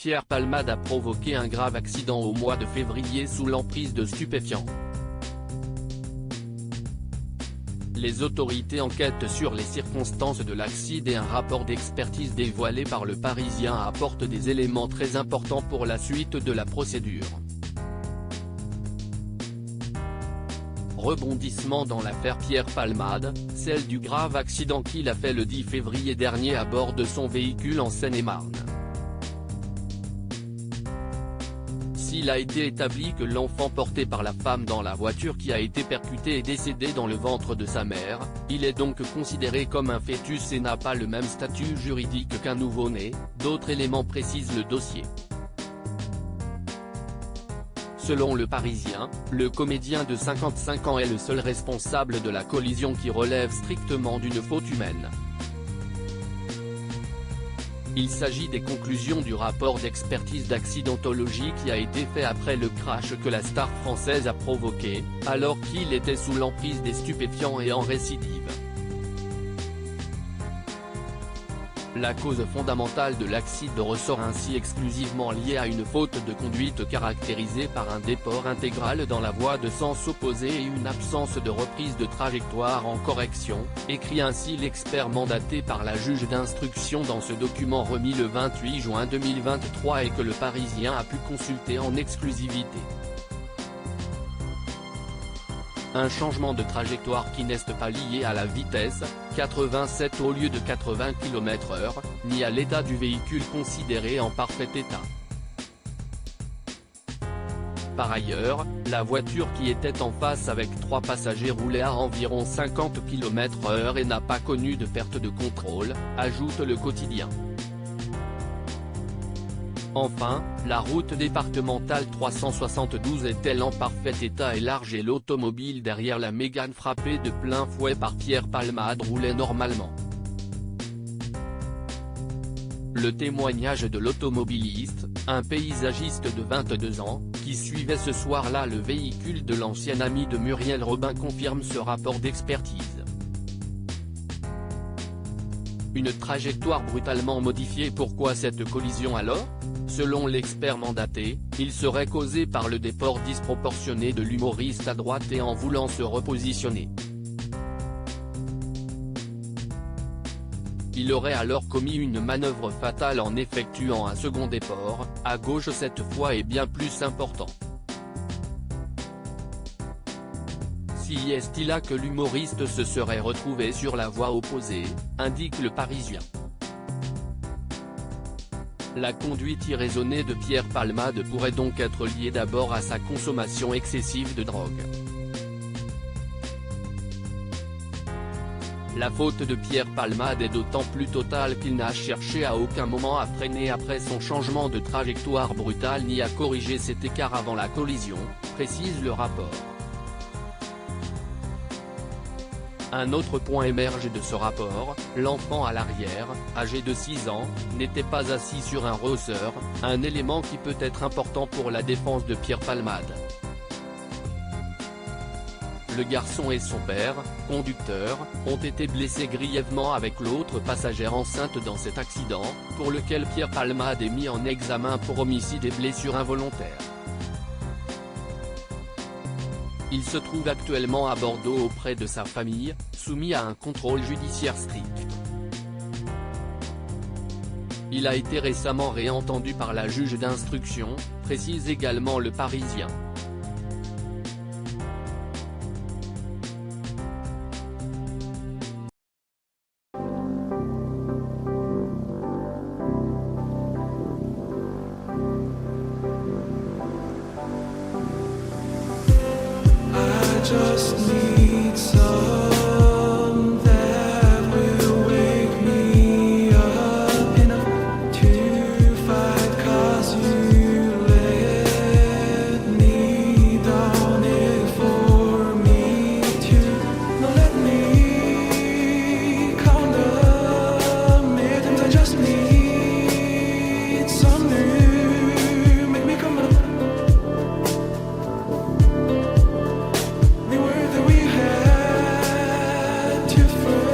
Pierre Palmade a provoqué un grave accident au mois de février sous l'emprise de stupéfiants. Les autorités enquêtent sur les circonstances de l'accident et un rapport d'expertise dévoilé par Le Parisien apporte des éléments très importants pour la suite de la procédure. Rebondissement dans l'affaire Pierre Palmade, celle du grave accident qu'il a fait le 10 février dernier à bord de son véhicule en Seine-et-Marne. Il a été établi que l'enfant porté par la femme dans la voiture qui a été percutée est décédé dans le ventre de sa mère, il est donc considéré comme un fœtus et n'a pas le même statut juridique qu'un nouveau-né, d'autres éléments précisent le dossier. Selon Le Parisien, le comédien de 55 ans est le seul responsable de la collision qui relève strictement d'une faute humaine. Il s'agit des conclusions du rapport d'expertise d'accidentologie qui a été fait après le crash que la star française a provoqué, alors qu'il était sous l'emprise des stupéfiants et en récidive. La cause fondamentale de l'accident ressort ainsi exclusivement liée à une faute de conduite caractérisée par un déport intégral dans la voie de sens opposé et une absence de reprise de trajectoire en correction, écrit ainsi l'expert mandaté par la juge d'instruction dans ce document remis le 28 juin 2023 et que Le Parisien a pu consulter en exclusivité. Un changement de trajectoire qui n'est pas lié à la vitesse, 87 au lieu de 80 km/h, ni à l'état du véhicule considéré en parfait état. Par ailleurs, la voiture qui était en face avec 3 passagers roulait à environ 50 km/h et n'a pas connu de perte de contrôle, ajoute le quotidien. Enfin, la route départementale 372 est-elle en parfait état et large et l'automobile derrière la Mégane frappée de plein fouet par Pierre Palmade roulait normalement. Le témoignage de l'automobiliste, un paysagiste de 22 ans, qui suivait ce soir-là le véhicule de l'ancien ami de Muriel Robin confirme ce rapport d'expertise. Une trajectoire brutalement modifiée. Pourquoi cette collision alors ? Selon l'expert mandaté, il serait causé par le déport disproportionné de l'humoriste à droite et en voulant se repositionner. Il aurait alors commis une manœuvre fatale en effectuant un second déport, à gauche cette fois et bien plus important. Si est là que l'humoriste se serait retrouvé sur la voie opposée, indique Le Parisien. La conduite irraisonnée de Pierre Palmade pourrait donc être liée d'abord à sa consommation excessive de drogue. La faute de Pierre Palmade est d'autant plus totale qu'il n'a cherché à aucun moment à freiner après son changement de trajectoire brutale ni à corriger cet écart avant la collision, précise le rapport. Un autre point émerge de ce rapport, l'enfant à l'arrière, âgé de 6 ans, n'était pas assis sur un ressort, un élément qui peut être important pour la défense de Pierre Palmade. Le garçon et son père, conducteur, ont été blessés grièvement avec l'autre passagère enceinte dans cet accident, pour lequel Pierre Palmade est mis en examen pour homicide et blessure involontaire. Il se trouve actuellement à Bordeaux auprès de sa famille, soumis à un contrôle judiciaire strict. Il a été récemment réentendu par la juge d'instruction, précise également Le Parisien. Just need some that will wake me up enough to fight, 'cause you let me down it for me to not let me count the minutes. I just need some new, make me come up. We were that we had to find.